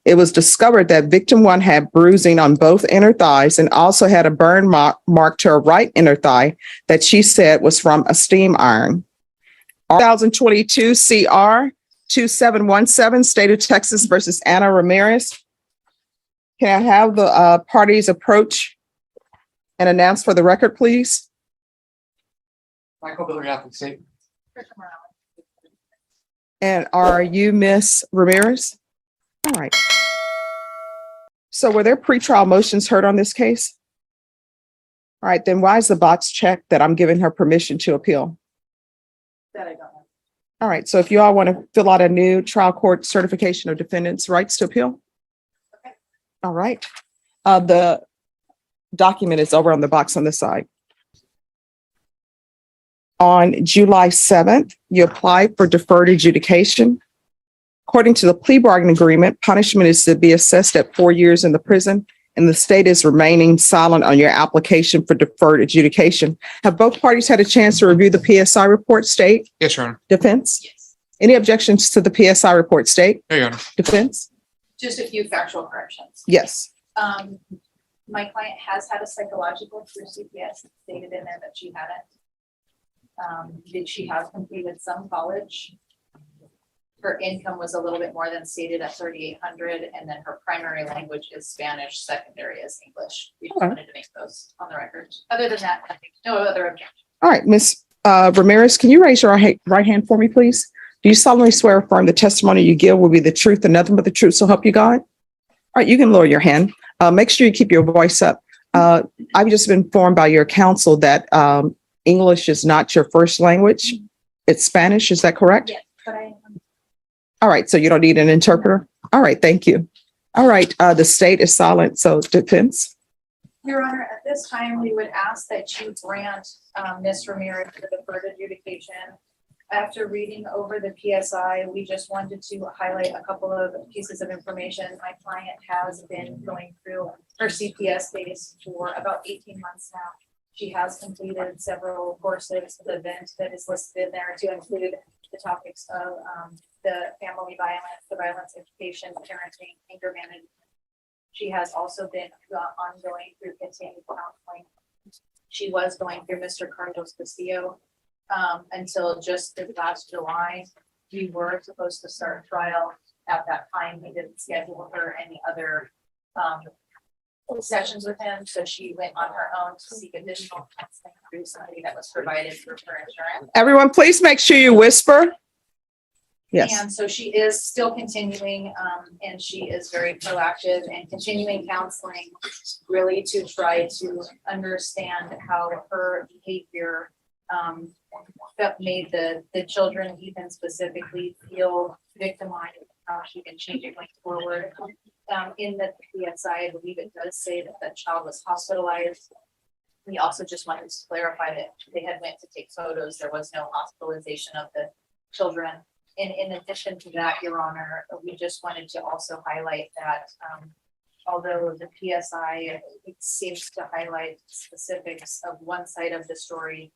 It was discovered that victim 1 had bruising on both inner thighs and also had a burn mark to her right inner thigh that she said was from a steam iron. 2022 CR 2717, State of Texas versus Anna Ramirez. Can I have the parties approach and announce for the record, please? Michael Miller, Catholic State. And are you Miss Ramirez? All right. So were there pretrial motions heard on this case? All right, then why is the box checked that I'm giving her permission to appeal? That I don't know. All right, so if you all want to fill out a new trial court certification of defendant's rights to appeal. Okay. All right. The document is over on the box on the side. On July 7th, you applied for deferred adjudication. According to the plea bargaining agreement, punishment is to be assessed at 4 years in the prison, and the state is remaining silent on your application for deferred adjudication. Have both parties had a chance to review the PSI report, state? Yes, Your Honor. Defense? Yes. Any objections to the PSI report, state? No, Your Honor. Defense? Just a few factual corrections. Yes. My client has had a psychological through CPS. It stated in there that she hadn't. Did she have completed some college? Her income was a little bit more than stated at 3,800, and then her primary language is Spanish, secondary is English. We just Okay. wanted to make those on the record. Other than that, I think no other objection. All right, Ms. Ramirez, can you raise your right hand for me, please? Do you solemnly swear or affirm the testimony you give will be the truth and nothing but the truth, so help you God? All right, you can lower your hand. Make sure you keep your voice up. I've just been informed by your counsel that English is not your first language. It's Spanish, is that correct? Yes, but I. All right, so you don't need an interpreter? All right, thank you. All right, the state is silent, so defense. Your Honor, at this time, we would ask that you grant Ms. Ramirez the deferred adjudication. After reading over the PSI, we just wanted to highlight a couple of pieces of information. My client has been going through her CPS days for about 18 months now. She has completed several courses. The event that is listed in there to include the topics of the family violence, the violence education, parenting, anger management. She has also been ongoing through continued counseling. She was going through Mr. Carlos Castillo until just this last July. We were supposed to start trial at that time. He didn't schedule her any other sessions with him, so she went on her own to seek additional counseling through somebody that was provided through her insurance. Everyone, please make sure you whisper. Yes. And so she is still continuing, and she is very proactive and continuing counseling really to try to understand how her behavior that made the children, even specifically, feel victimized, how she can change it going forward. In the PSI, I believe it does say that that child was hospitalized. We also just wanted to clarify that they had went to take photos. There was no hospitalization of the children. And in addition to that, Your Honor, we just wanted to also highlight that although the PSI it seems to highlight specifics of one side of the story,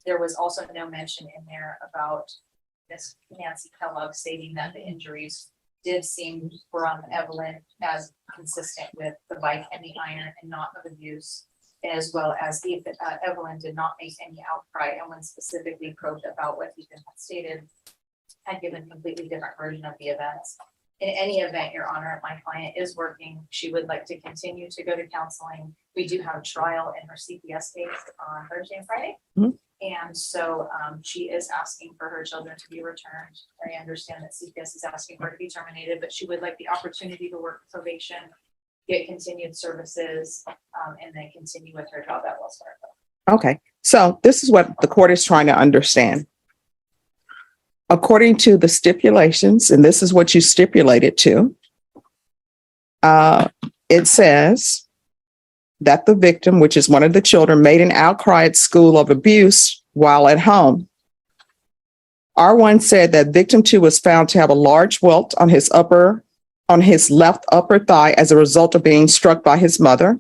there was also no mention in there about Miss Nancy Kellogg stating that the injuries did seem from Evelyn as consistent with the bike and the iron and not of abuse, as well as Evelyn did not make any outcry, and when specifically probed about what Ethan had stated, had given completely different version of the events. In any event, Your Honor, my client is working. She would like to continue to go to counseling. We do have trial in her CPS case on Thursday and Friday. Mm-hmm. And so she is asking for her children to be returned. I understand that CPS is asking for her to be terminated, but she would like the opportunity to work probation, get continued services, and then continue with her job at Wells Fargo. Okay, so this is what the court is trying to understand. According to the stipulations, and this is what you stipulated to, it says that the victim, which is one of the children, made an outcry at school of abuse while at home. R1 said that victim 2 was found to have a large welt on his left upper thigh as a result of being struck by his mother.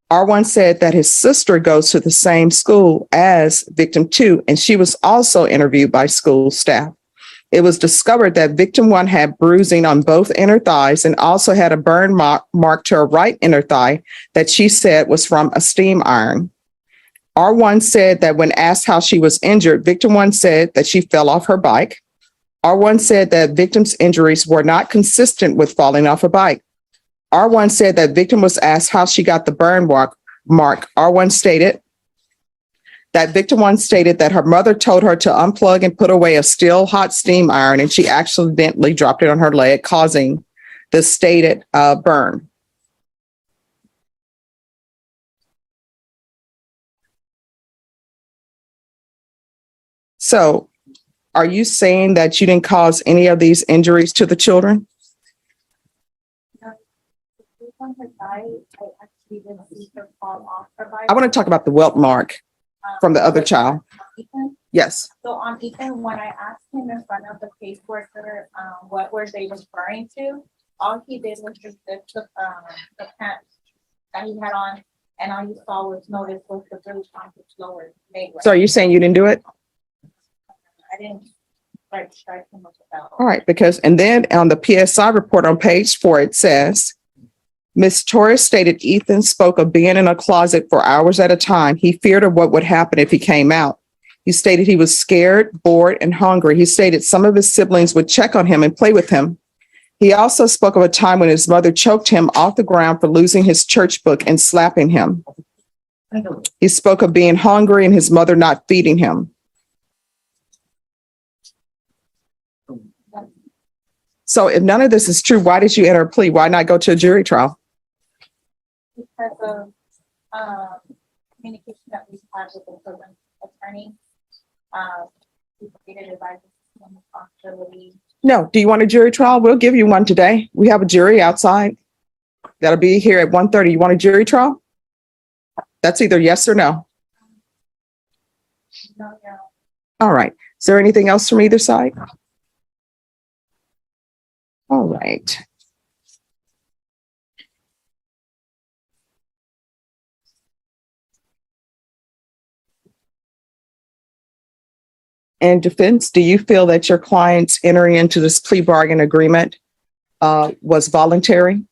R1 said that his sister goes to the same school as victim 2, and she was also interviewed by school staff. It was discovered that victim one had bruising on both inner thighs and also had a burn mark to her right inner thigh that she said was from a steam iron. R1 said that when asked how she was injured, victim one said that she fell off her bike. R1 said that victim's injuries were not consistent with falling off a bike. R1 said that victim was asked how she got the burn mark. R1 stated that victim one stated that her mother told her to unplug and put away a still hot steam iron, and she accidentally dropped it on her leg, causing the stated burn. So are you saying that you didn't cause any of these injuries to the children? On her thigh, I actually didn't see her fall off her bike. I want to talk about the welt mark from the other child. Ethan? Yes. So on Ethan, when I asked him in front of the caseworker, what were they referring to? All he did was just lift the pants that he had on, and all you saw was notice was the bruise on his lower leg. So are you saying you didn't do it? I didn't strike him with the belt. All right, because, and then on the PSI report on page 4, it says, Ms. Torres stated Ethan spoke of being in a closet for hours at a time. He feared of what would happen if he came out. He stated he was scared, bored, and hungry. He stated some of his siblings would check on him and play with him. He also spoke of a time when his mother choked him off the ground for losing his church book and slapping him. He spoke of being hungry and his mother not feeding him. So if none of this is true, why did you enter a plea? Why not go to a jury trial? Because of communication that we've had with the children's attorney. We stated advice on responsibility. No. Do you want a jury trial? We'll give you one today. We have a jury outside. That'll be here at 1:30. You want a jury trial? That's either yes or no. No. All right. Is there anything else from either side? All right. And defense, do you feel that your client's entering into this plea bargain agreement was voluntary?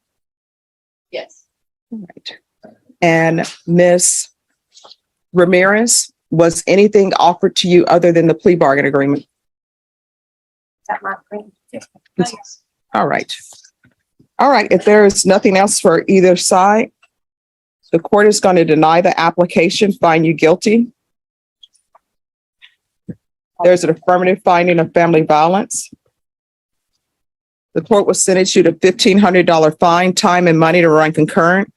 Yes. All right. And Ms. Ramirez, was anything offered to you other than the plea bargain agreement? That my friend. All right. All right. If there is nothing else for either side, the court is going to deny the application, find you guilty. There's an affirmative finding of family violence. The court will sentence you to $1,500 fine, time and money to run concurrent.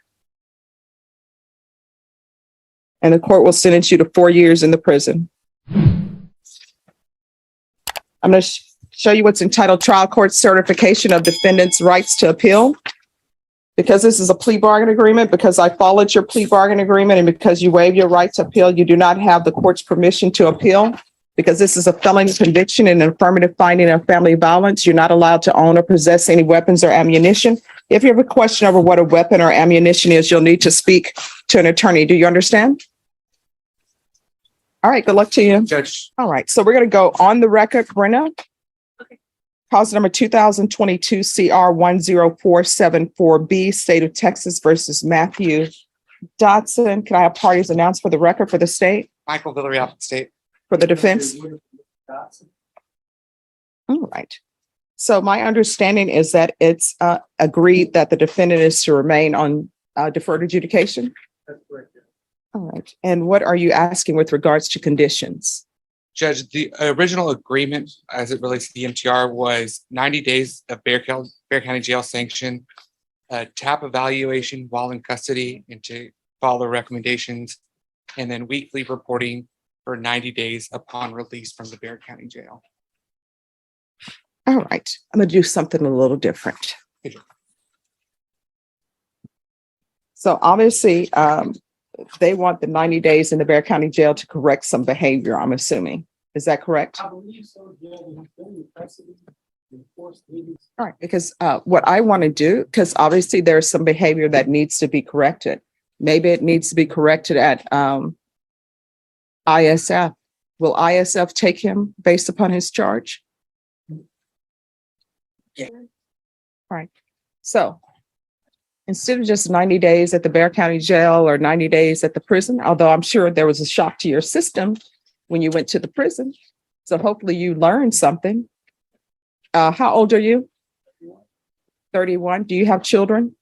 And the court will sentence you to 4 years in the prison. I'm going to show you what's entitled Trial Court Certification of Defendant's Rights to Appeal. Because this is a plea bargain agreement, because I followed your plea bargain agreement, and because you waive your right to appeal, you do not have the court's permission to appeal. Because this is a felony conviction and an affirmative finding of family violence, you're not allowed to own or possess any weapons or ammunition. If you have a question over what a weapon or ammunition is, you'll need to speak to an attorney. Do you understand? All right, good luck to you. Judge, All right, so we're going to go on the record, Brenda. Okay. Cause number 2022 CR 10474B, State of Texas versus Matthew Dotson. Can I have parties announced for the record for the state, Michael Villarreal from the state. for the defense? All right. So my understanding is that it's agreed that the defendant is to remain on deferred adjudication. That's correct. All right. And what are you asking with regards to conditions? Judge, the original agreement as it relates to the MTR was 90 days of Bexar County Jail sanction, TAP evaluation while in custody and to follow recommendations, and then weekly reporting for 90 days upon release from the Bexar County Jail. All right. I'm going to do something a little different. Okay. So obviously, they want the 90 days in the Bexar County Jail to correct some behavior, I'm assuming. Is that correct? I believe so, yeah, there's been precedent in force meetings. All right, because what I want to do, because obviously there's some behavior that needs to be corrected. Maybe it needs to be corrected at ISF. Will ISF take him based upon his charge? Right. So instead of just 90 days at the Bear County Jail or 90 days at the prison, although I'm sure there was a shock to your system when you went to the prison. So hopefully you learned something. How old are you? 31. Do you have children?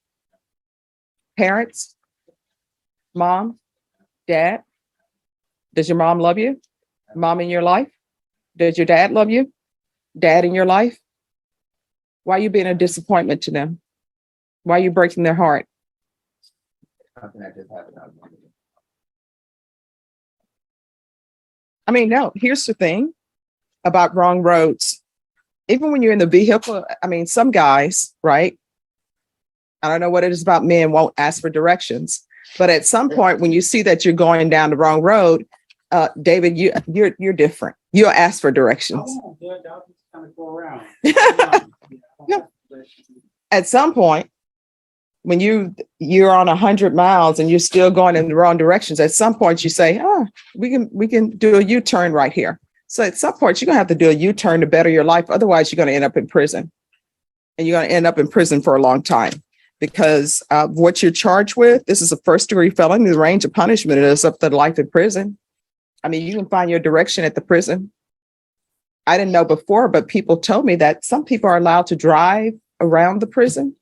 Parents? Mom? Dad? Does your mom love you? Mom in your life? Does your dad love you? Dad in your life? Why are you being a disappointment to them? Why are you breaking their heart? I mean, no, here's the thing about wrong roads. Even when you're in the vehicle, I mean, some guys, right? I don't know what it is about men won't ask for directions, but at some point when you see that you're going down the wrong road, David, you're different. You'll ask for directions. Oh, good. I'll just kind of go around. No. At some point, when you're on 100 miles and you're still going in the wrong directions, at some point you say, "Oh, we can do a U-turn right here." So at some point you're gonna have to do a U-turn to better your life. Otherwise, you're gonna end up in prison, and you're gonna end up in prison for a long time because what you're charged with. This is a first-degree felony. The range of punishment is up to life in prison. I mean, you can find your direction at the prison. I didn't know before, but people told me that some people are allowed to drive around the prison.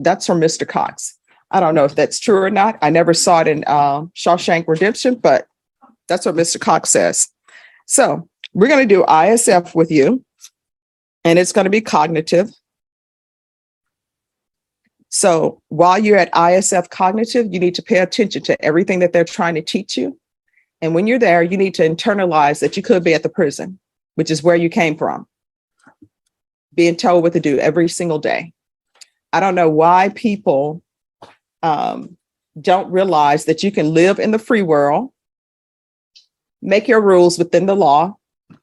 That's from Mr. Cox. I don't know if that's true or not. I never saw it in Shawshank Redemption, but that's what Mr. Cox says. So we're going to do ISF with you, and it's going to be cognitive. So while you're at ISF cognitive, you need to pay attention to everything that they're trying to teach you. And when you're there, you need to internalize that you could be at the prison, which is where you came from, being told what to do every single day. I don't know why people don't realize that you can live in the free world, make your rules within the law.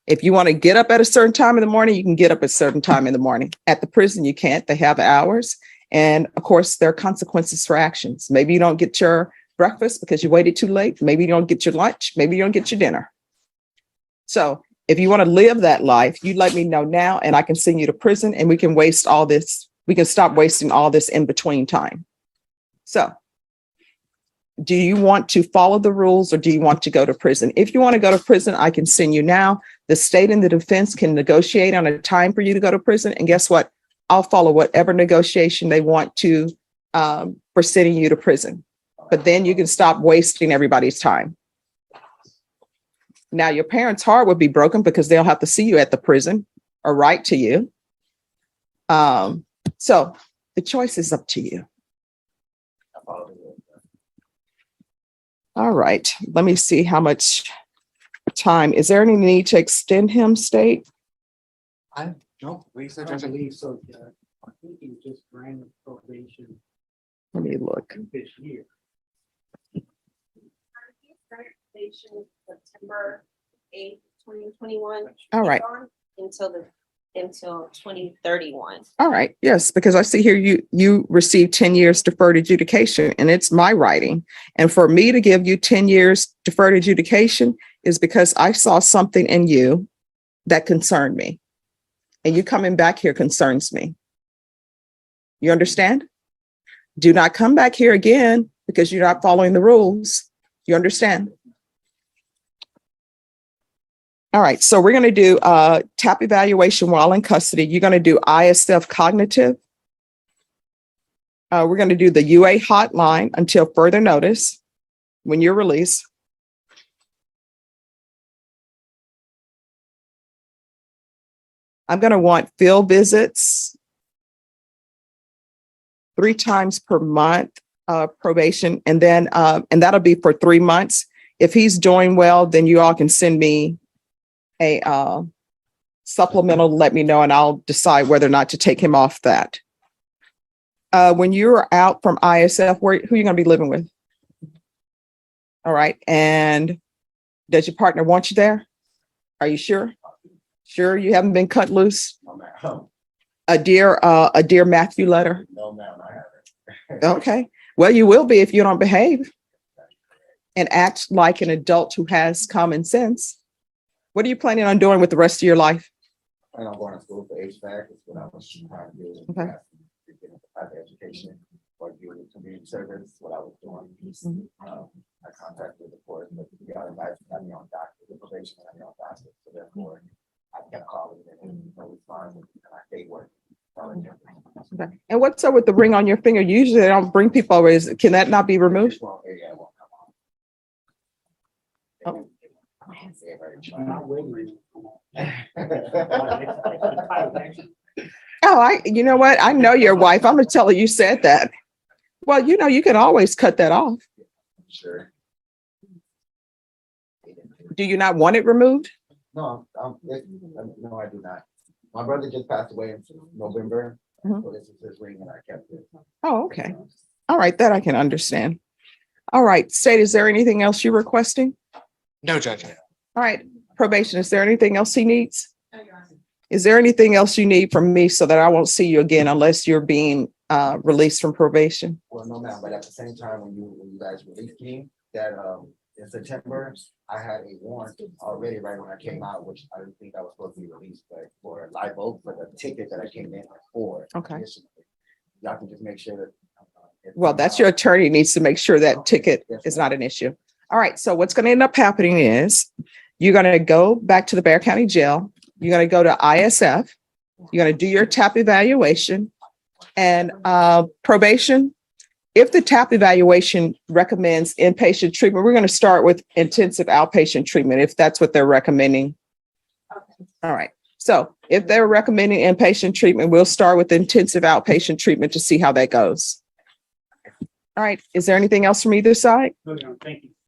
If you want to get up at a certain time in the morning, you can get up at a certain time in the morning. At the prison, you can't. They have hours. And of course, there are consequences for actions. Maybe you don't get your breakfast because you waited too late. Maybe you don't get your lunch. Maybe you don't get your dinner. So if you want to live that life, you let me know now and I can send you to prison and we can waste all this. We can stop wasting all this in between time. So do you want to follow the rules or do you want to go to prison? If you want to go to prison, I can send you now. The state and the defense can negotiate on a time for you to go to prison. And guess what? I'll follow whatever negotiation they want to for sending you to prison. But then you can stop wasting everybody's time. Now, your parents' heart would be broken because they'll have to see you at the prison or write to you. So the choice is up to you. All right, let me see how much time. Is there any need to extend him, State? I don't believe so. I don't believe so. I think he just granted probation Let me look. this year. September 8th, 2021. All right. Until 2031. All right. Yes, because I see here you received 10 years deferred adjudication and it's my writing. And for me to give you 10 years deferred adjudication is because I saw something in you that concerned me. And you coming back here concerns me. You understand? Do not come back here again because you're not following the rules. You understand? All right, so we're going to do TAP evaluation while in custody. You're going to do ISF cognitive. We're going to do the UA hotline until further notice when you're released. I'm going to want field visits 3 times per month, probation, and then and that'll be for 3 months. If he's doing well, then you all can send me a supplemental, let me know, and I'll decide whether or not to take him off that. When you're out from ISF, who are you going to be living with? All right. And does your partner want you there? Are you sure? Sure you haven't been cut loose? No, ma'am. A dear Matthew letter? No, ma'am, I haven't. Okay. Well, you will be if you don't behave and act like an adult who has common sense. What are you planning on doing with the rest of your life? plan on going to school for HVAC, is what I was trying to do. Okay. To get into private education or do community service, what I was doing. I contacted the court, but the other guys got me on doctor, the probation got me on doctor, so therefore I kept calling and no response, and I stayed working. Okay. And what's up with the ring on your finger? Usually they don't bring people over. Can that not be removed? Well, yeah, it won't come on. Not waiting. Oh, you know what? I know your wife. I'm gonna tell her you said that. Well, you know, you can always cut that off. Sure. Do you not want it removed? No, no, I do not. My brother just passed away in November, Mhm. so this is his ring and I kept it. Oh, okay. All right, that I can understand. All right, State, is there anything else you're requesting? No, Judge. All right, probation, is there anything else he needs? Is there anything else you need from me so that I won't see you again unless you're being released from probation? Well, no, ma'am, but at the same time, when you guys released me, that in September, I had a warrant already right when I came out, which I didn't think I was supposed to be released, but for live oak, for the ticket that I came in for. Okay. Y'all can just make sure that. Well, that's your attorney needs to make sure that ticket is not an issue. All right, so what's going to end up happening is you're going to go back to the Bear County Jail. You're going to go to ISF. You're going to do your TAP evaluation and probation. If the TAP evaluation recommends inpatient treatment, we're going to start with intensive outpatient treatment if that's what they're recommending. All right. So if they're recommending inpatient treatment, we'll start with intensive outpatient treatment to see how that goes. All right. Is there anything else from either side? No, thank you.